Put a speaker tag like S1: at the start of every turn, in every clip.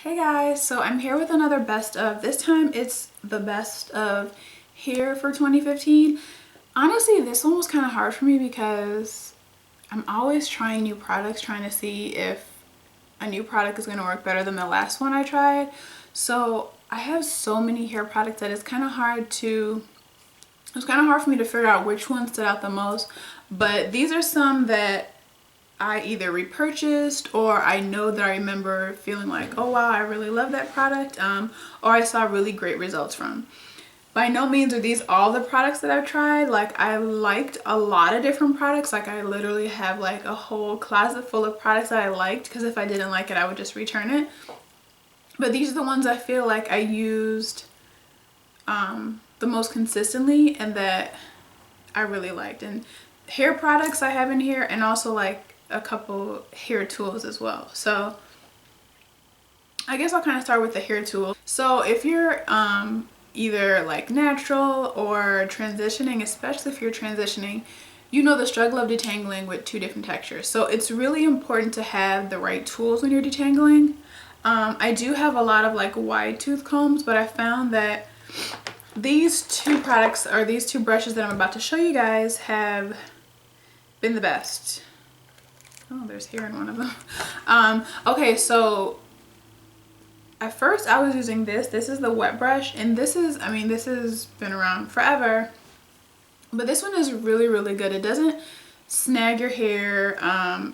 S1: Hey guys, so I'm here with another best of. This time it's the best of hair for 2015. Honestly, this one was kind of hard for me because I'm always trying new products, trying to see if a new product is going to work better than the last one I tried. So I have so many hair products that it's kind of hard for me to figure out which one stood out the most. But these are some that I either repurchased or I know that I remember feeling like, oh wow, I really love that product, or I saw really great results from. By no means are these all the products that I've tried. Like, I liked a lot of different products. Like, I literally have like a whole closet full of products that I liked, because if I didn't like it, I would just return it. But these are the ones I feel like I used the most consistently and that I really liked. And hair products I have in here, and also like a couple hair tools as well. So I guess I'll kind of start with the hair tool. So if you're either like natural or transitioning, especially if you're transitioning, you know the struggle of detangling with two different textures. So it's really important to have the right tools when you're detangling. I do have a lot of like wide tooth combs, but I found that these two products, or these two brushes that I'm about to show you guys, have been the best. Oh, there's hair in one of them. Okay, so at first I was using this. This is the wet brush, and this is, I mean, this has been around forever, but this one is really, really good. It doesn't snag your hair.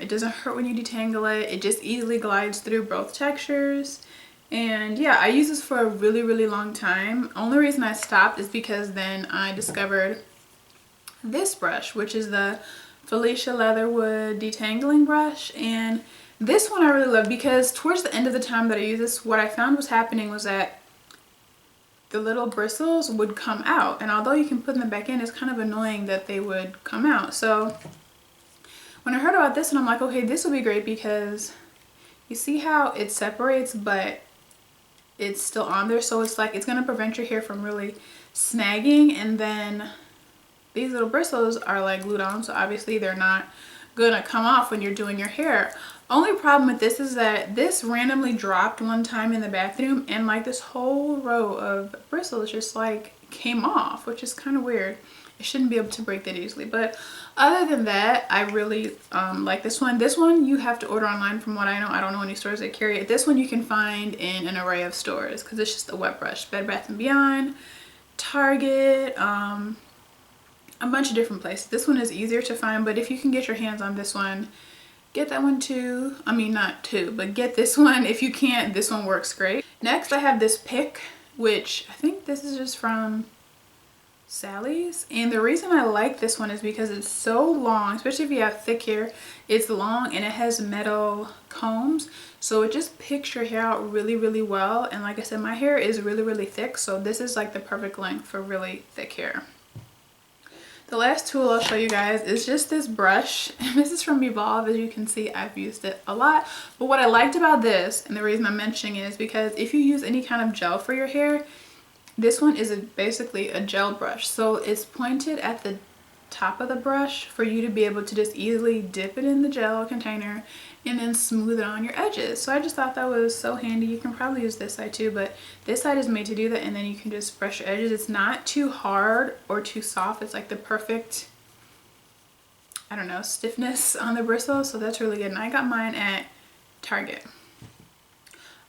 S1: It doesn't hurt when you detangle it. It just easily glides through both textures. And yeah, I used this for a really, really long time. Only reason I stopped is because then I discovered this brush, which is the Felicia Leatherwood detangling brush. And this one I really love because towards the end of the time that I used this, what I found was happening was that the little bristles would come out, and although you can put them back in, it's kind of annoying that they would come out. So when I heard about this one, I'm like, okay, this will be great, because you see how it separates but it's still on there, so it's like it's going to prevent your hair from really snagging. And then these little bristles are like glued on, so obviously they're not gonna come off when you're doing your hair. Only problem with this is that this randomly dropped one time in the bathroom, and like this whole row of bristles just like came off, which is kind of weird. It shouldn't be able to break that easily. But other than that, I really like this one. This one you have to order online from what I know. I don't know any stores that carry it. This one you can find in an array of stores because it's just a wet brush. Bed Bath & Beyond, Target, a bunch of different places. This one is easier to find, but if you can get your hands on this one, get that one too. I mean, not two, but get this one. If you can't, this one works great. Next, I have this pick, which I think this is just from Sally's. And the reason I like this one is because it's so long, especially if you have thick hair. It's long and it has metal combs, so it just picks your hair out really, really well. And like I said, my hair is really, really thick, so this is like the perfect length for really thick hair. The last tool I'll show you guys is just this brush. This is from Evolve. As you can see, I've used it a lot. But what I liked about this, and the reason I'm mentioning it, is because if you use any kind of gel for your hair, this one is basically a gel brush. So it's pointed at the top of the brush for you to be able to just easily dip it in the gel container and then smooth it on your edges. So I just thought that was so handy. You can probably use this side too, but this side is made to do that, and then you can just brush your edges. It's not too hard or too soft. It's like the perfect, I don't know, stiffness on the bristles, so that's really good. And I got mine at Target.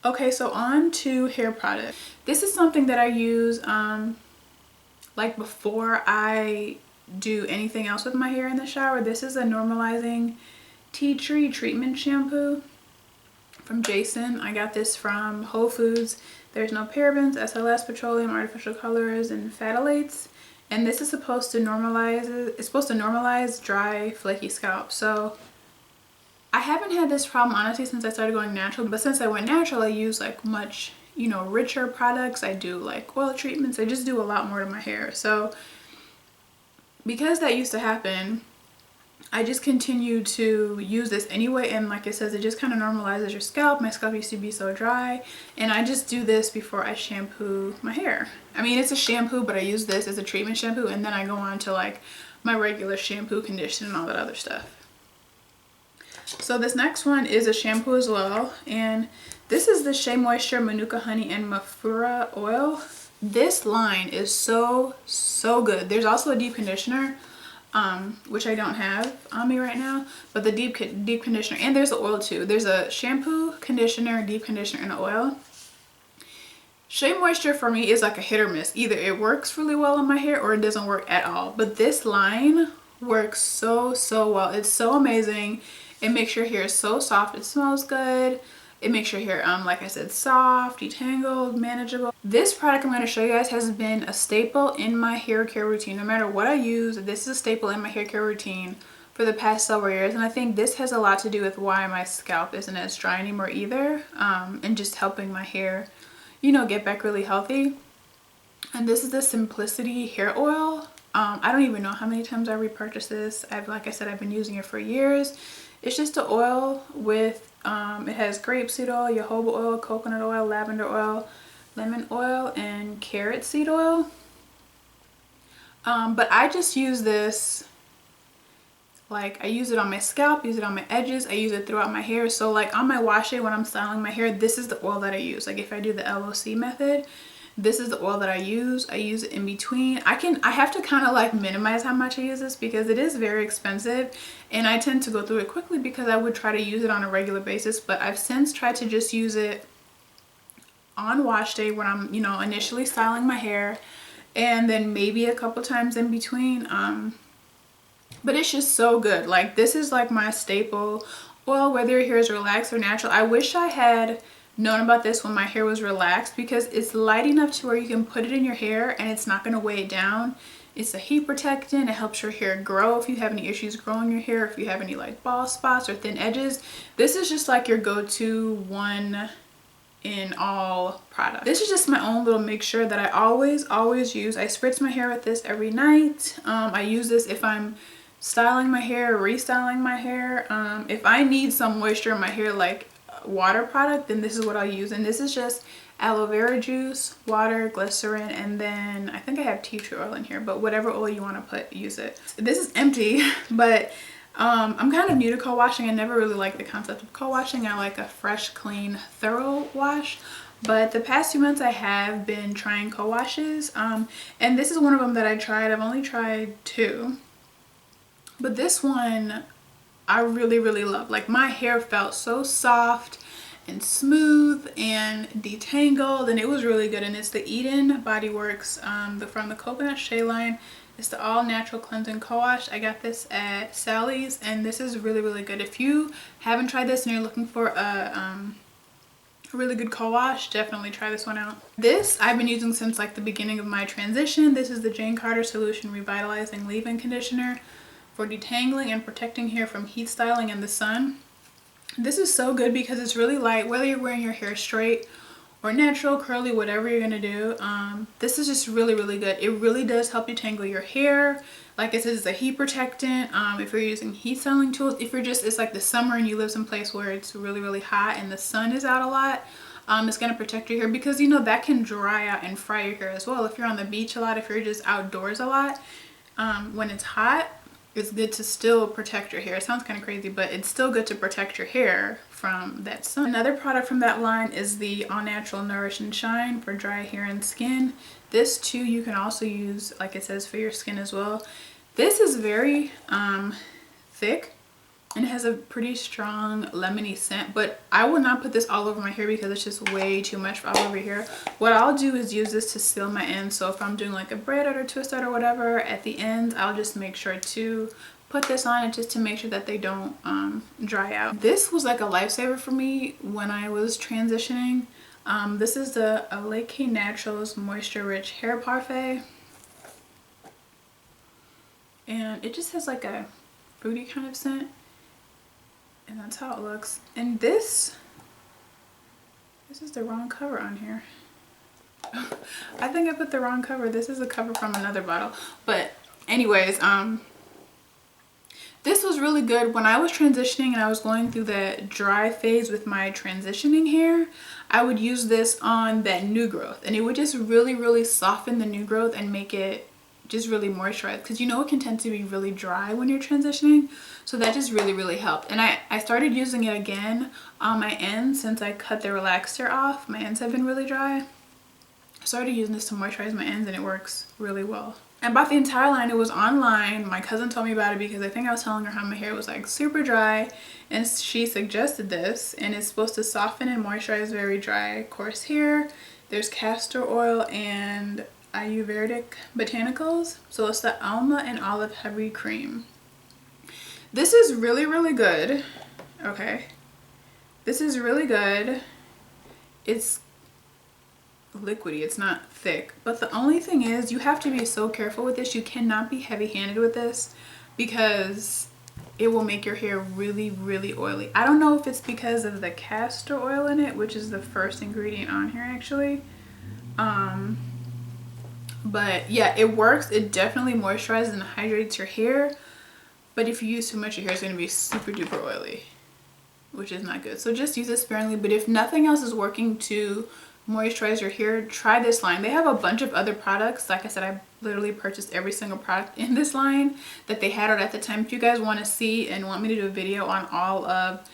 S1: Okay, so on to hair product. This is something that I use like before I do anything else with my hair in the shower. This is a Normalizing Tea Tree Treatment Shampoo from Jason. I got this from Whole Foods. There's no parabens, SLS, petroleum, artificial colors, and phthalates. And this is supposed to normalize dry, flaky scalp. So I haven't had this problem honestly since I started going natural, but since I went natural, I use like much, you know, richer products. I do like oil treatments. I just do a lot more to my hair. So because that used to happen, I just continue to use this anyway, and like it says, it just kind of normalizes your scalp. My scalp used to be so dry, and I just do this before I shampoo my hair. I mean, it's a shampoo, but I use this as a treatment shampoo, and then I go on to like my regular shampoo, condition, and all that other stuff. So this next one is a shampoo as well, and This is the Shea Moisture Manuka Honey and Mafura oil. This line is so good. There's also a deep conditioner, which I don't have on me right now, but the deep conditioner, and there's the oil too. There's a shampoo, conditioner, deep conditioner, and oil. Shea Moisture for me is like a hit or miss. Either it works really well on my hair or it doesn't work at all. But this line works so well. It's so amazing. It makes your hair so soft. It smells good. It makes your hair, like I said, soft, detangled, manageable. This product I'm going to show you guys has been a staple in my hair care routine. No matter what I use, this is a staple in my hair care routine for the past several years. And I think this has a lot to do with why my scalp isn't as dry anymore either. And just helping my hair, you know, get back really healthy. And this is the Simplicity hair oil. I don't even know how many times I repurchased this. Like I said, I've been using it for years. It's just an oil with, it has grapeseed oil, jojoba oil, coconut oil, lavender oil, lemon oil, and carrot seed oil. But I just use this, like I use it on my scalp, use it on my edges, I use it throughout my hair. So like on my wash day when I'm styling my hair, this is the oil that I use. Like if I do the LOC method, this is the oil that I use. I use it in between. I have to kind of like minimize how much I use this because it is very expensive, and I tend to go through it quickly because I would try to use it on a regular basis. But I've since tried to just use it on wash day when I'm, you know, initially styling my hair, and then maybe a couple times in between. But it's just so good. Like this is like my staple oil, whether your hair is relaxed or natural. I wish I had known about this when my hair was relaxed because it's light enough to where you can put it in your hair and it's not going to weigh it down. It's a heat protectant. It helps your hair grow if you have any issues growing your hair, if you have any like bald spots or thin edges. This is just like your go-to one in all product. This is just my own little mixture that I always use. I spritz my hair with this every night. I use this if I'm styling my hair, restyling my hair. If I need some moisture in my hair, like water product, then this is what I'll use. And this is just aloe vera juice, water, glycerin, and then I think I have tea tree oil in here, but whatever oil you want to put, use it. This is empty, but I'm kind of new to co-washing. I never really liked the concept of co-washing. I like a fresh, clean, thorough wash. But the past 2 months I have been trying co-washes, and this is one of them that I tried. I've only tried 2, but this one I really love. Like my hair felt so soft and smooth and detangled, and it was really good. And it's the Eden Body Works from the Coconut Shea line. It's the all natural cleansing co-wash. I got this at Sally's, and this is really good. If you haven't tried this and you're looking for a really good co-wash, definitely try this one out. This I've been using since like the beginning of my transition. This is the Jane Carter Solution Revitalizing Leave-In Conditioner for detangling and protecting hair from heat styling in the sun. This is so good because it's really light, whether you're wearing your hair straight or natural, curly, whatever you're gonna do. This is just really good. It really does help detangle your hair. Like it says, it's a heat protectant. If you're using heat styling tools, if you're just, it's like the summer and you live someplace where it's really hot and the sun is out a lot, it's gonna protect your hair because, you know, that can dry out and fry your hair as well. If you're on the beach a lot, if you're just outdoors a lot, when it's hot, it's good to still protect your hair. It sounds kind of crazy, but it's still good to protect your hair from that sun. Another product from that line is the All Natural Nourish and Shine for dry hair and skin. This too you can also use, like it says, for your skin as well. This is very thick and it has a pretty strong lemony scent, but I will not put this all over my hair because it's just way too much all over here. What I'll do is use this to seal my ends. So if I'm doing like a braid out or twist out or whatever at the ends, I'll just make sure to put this on it just to make sure that they don't dry out. This was like a lifesaver for me when I was transitioning. This is the Aloe Naturals Moisture Rich Hair Parfait, and it just has like a fruity kind of scent. And that's how it looks. And this is the wrong cover on here. I think I put the wrong cover. This is the cover from another bottle. But anyways, this was really good. When I was transitioning and I was going through that dry phase with my transitioning hair, I would use this on that new growth. And it would just really soften the new growth and make it just really moisturized, because you know it can tend to be really dry when you're transitioning. So that just really helped. And I started using it again on my ends since I cut the relaxer off. My ends have been really dry. I started using this to moisturize my ends and it works really well. I bought the entire line. It was online. My cousin told me about it because I think I was telling her how my hair was like super dry, and she suggested this, and it's supposed to soften and moisturize very dry, coarse hair. There's castor oil and Ayurvedic botanicals. So it's the almond and olive heavy cream. This is really good. Okay. This is really good. It's liquidy, it's not thick, but the only thing is you have to be so careful with this. You cannot be heavy-handed with this because it will make your hair really oily. I don't know if it's because of the castor oil in it, which is the first ingredient on here actually, but yeah, it works. It definitely moisturizes and hydrates your hair, but if you use too much, your hair is going to be super duper oily, which is not good. So just use it sparingly. But if nothing else is working to moisturize your hair, try this line. They have a bunch of other products. Like I said, I literally purchased every single product in this line that they had out at the time. If you guys want to see and want me to do a video on all of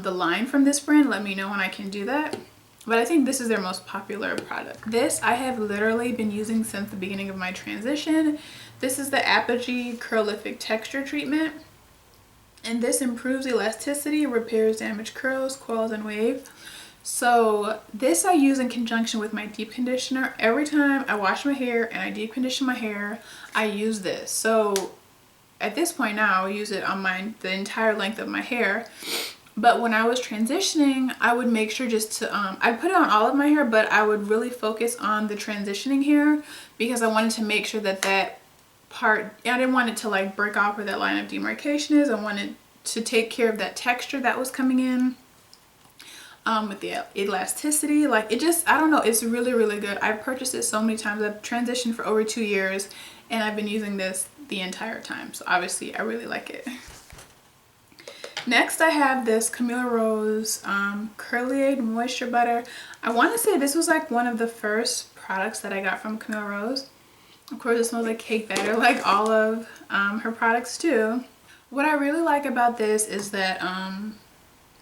S1: the line from this brand, let me know and I can do that. But I think this is their most popular product. This I have literally been using since the beginning of my transition. This is the Apogee Curlific Texture Treatment, and this improves elasticity, repairs damaged curls, coils, and wave. So this I use in conjunction with my deep conditioner. Every time I wash my hair and I deep condition my hair, I use this. So at this point now, I use it on the entire length of my hair. But when I was transitioning, I would make sure just to, I'd put it on all of my hair, but I would really focus on the transitioning hair because I wanted to make sure that that part, I didn't want it to like break off where that line of demarcation is. I wanted to take care of that texture that was coming in. With the elasticity, like it just, I don't know, it's really good. I've purchased it so many times. I've transitioned for over 2 years and I've been using this the entire time, so obviously I really like it. Next I have this Camille Rose Curlaide Moisture Butter. I want to say this was like one of the first products that I got from Camille Rose. Of course it smells like cake batter like all of her products do. What I really like about this is that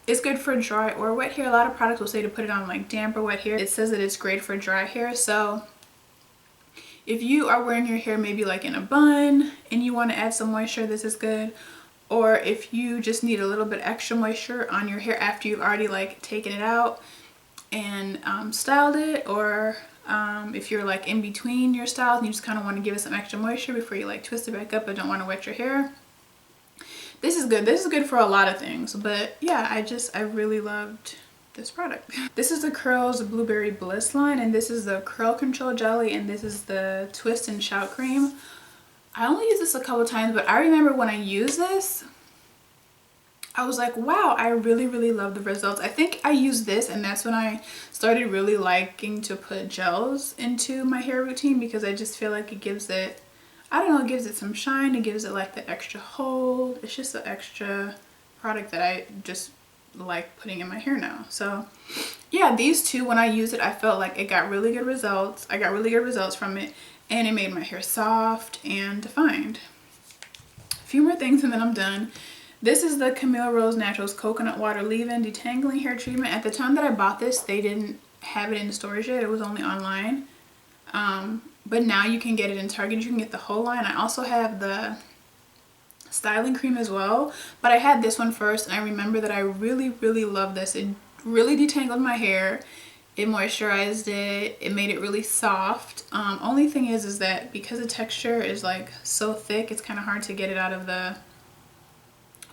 S1: it's good for dry or wet hair. A lot of products will say to put it on like damp or wet hair. It says that it's great for dry hair. So if you are wearing your hair maybe like in a bun and you want to add some moisture, this is good. Or if you just need a little bit extra moisture on your hair after you've already like taken it out and styled it, or if you're like in between your styles and you just kind of want to give it some extra moisture before you like twist it back up but don't want to wet your hair. This is good. This is good for a lot of things, but yeah, I really loved this product. This is the Curls Blueberry Bliss line, and this is the Curl Control Jelly, and this is the Twist and Shout Cream. I only used this a couple times, but I remember when I used this, I was like, wow, I really love the results. I think I used this and that's when I started really liking to put gels into my hair routine, because I just feel like it gives it, I don't know, it gives it some shine. It gives it like the extra hold. It's just an extra product that I just like putting in my hair now. So yeah, these two, when I used it, I felt like it got really good results. I got really good results from it, and it made my hair soft and defined. A few more things and then I'm done. This is the Camille Rose Naturals Coconut Water Leave-In Detangling Hair Treatment. At the time that I bought this, they didn't have it in stores yet. It was only online. But now you can get it in Target. You can get the whole line. I also have the styling cream as well, but I had this one first, and I remember that I really loved this. It really detangled my hair. It moisturized it. It made it really soft. Only thing is that because the texture is like so thick, it's kind of hard to get it out of the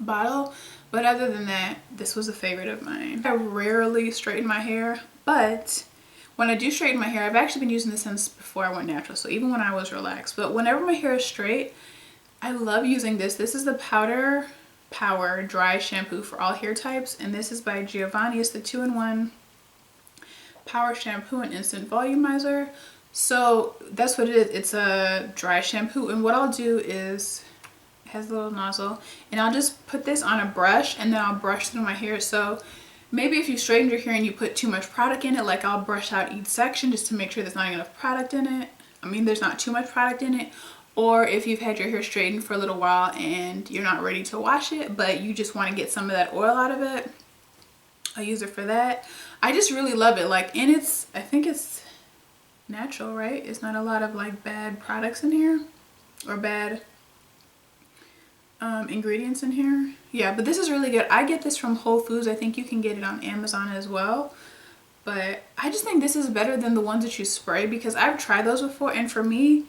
S1: bottle. But other than that, this was a favorite of mine. I rarely straighten my hair, but when I do straighten my hair, I've actually been using this since before I went natural, so even when I was relaxed. But whenever my hair is straight, I love using this. This is the Powder Power Dry Shampoo for all hair types, and this is by Giovanni. It's the 2-in-1 Power Shampoo and Instant Volumizer. So that's what it is. It's a dry shampoo, and what I'll do is, it has a little nozzle, and I'll just put this on a brush and then I'll brush through my hair. So maybe if you straightened your hair and you put too much product in it, like I'll brush out each section just to make sure there's not enough product in it. I mean, there's not too much product in it, or if you've had your hair straightened for a little while and you're not ready to wash it, but you just want to get some of that oil out of it, I use it for that. I just really love it. Like, and it's, I think it's natural, right? It's not a lot of like bad products in here or bad ingredients in here. Yeah, but this is really good. I get this from Whole Foods. I think you can get it on Amazon as well. But I just think this is better than the ones that you spray, because I've tried those before, and for me,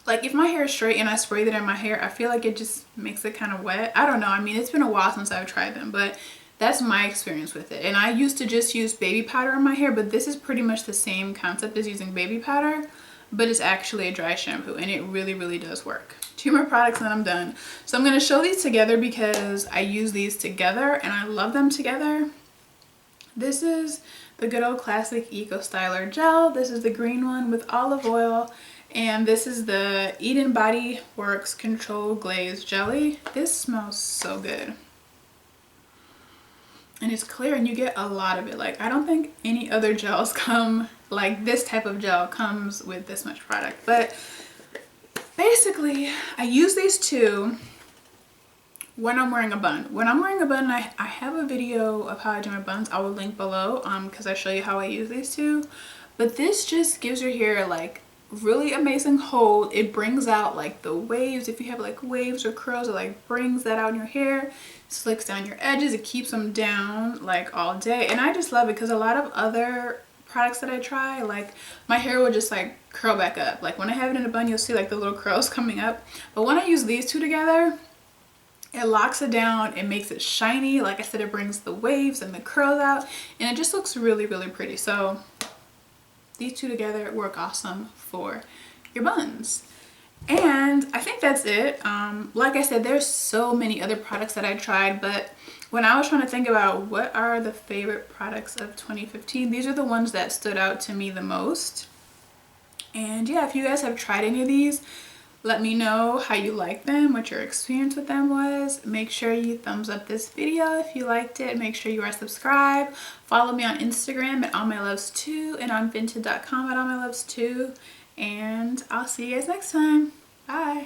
S1: like if my hair is straight and I spray that in my hair, I feel like it just makes it kind of wet. I don't know. I mean, it's been a while since I've tried them, but that's my experience with it. And I used to just use baby powder in my hair, but this is pretty much the same concept as using baby powder, but it's actually a dry shampoo, and it really, really does work. 2 more products and then I'm done. So I'm going to show these together because I use these together and I love them together. This is the good old classic Eco Styler gel. This is the green one with olive oil. And this is the Eden Body Works Control Glaze Jelly. This smells so good. And it's clear and you get a lot of it. Like, I don't think any other gels come, like this type of gel comes with this much product. But basically, I use these two when I'm wearing a bun. When I'm wearing a bun, I have a video of how I do my buns. I will link below because I show you how I use these two. But this just gives your hair like really amazing hold. It brings out like the waves. If you have like waves or curls, it like brings that out in your hair. Slicks down your edges. It keeps them down like all day. And I just love it because a lot of other products that I try, like my hair will just like curl back up. Like when I have it in a bun, you'll see like the little curls coming up. But when I use these two together, it locks it down. It makes it shiny. Like I said, it brings the waves and the curls out, and it just looks really, really pretty. So these two together work awesome for your buns. And I think that's it. Like I said, there's so many other products that I tried, but when I was trying to think about what are the favorite products of 2015, these are the ones that stood out to me the most. And yeah, if you guys have tried any of these, let me know how you like them, what your experience with them was. Make sure you thumbs up this video if you liked it. Make sure you are subscribed. Follow me on Instagram at allmyluvs2 and on vinted.com at allmyluvs2. And I'll see you guys next time. Bye.